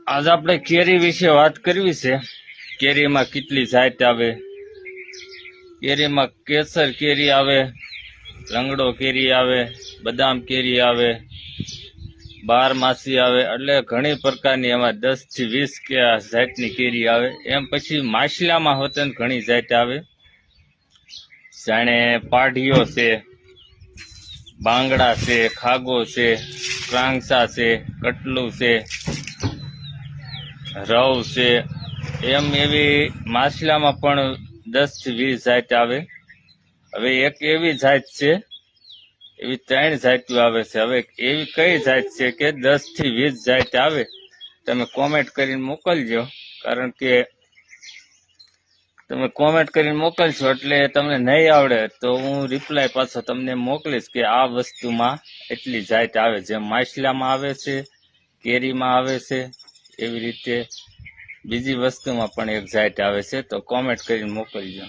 આજ આપણે કેરી વિશે વાત કરવી છે। કેરીમાં કેટલી જાત આવે। કેરીમાં કેસર કેરી આવે, લંગડો કેરી આવે, બદામ કેરી આવે, બારમાસી આવે, એટલે ઘણી પ્રકારની એમાં 10 થી 20 જાતની કેરી આવે। એમ પછી માછલામાં હોતે ઘણી જાત આવે, જાણે પાઢિયો છે, બાંગડા છે, ખાગો છે, ક્રાંગસા છે, કટલું છે, રવ છે। એમ એવી માછલામાં પણ 10 થી 20 જાત આવે। હવે એક એવી જાત છે, એવી 3 જાતિઓ આવે છે। હવે એવી કઈ જાત છે કે 10 થી 20 જાત આવે, તમે કોમેન્ટ કરીને મોકલજો। કારણ કે તમે કોમેન્ટ કરીને મોકલશો એટલે તમને નહીં આવડે તો હું રિપ્લાય પાછો તમને મોકલીશ કે આ વસ્તુમાં એટલી જાત આવે। જેમ માછલામાં આવે છે, કેરીમાં આવે છે, એવી રીતે બીજી વસ્તુમાં પણ એક જાત આવે છે। તો કોમેન્ટ કરીને મોકલજો।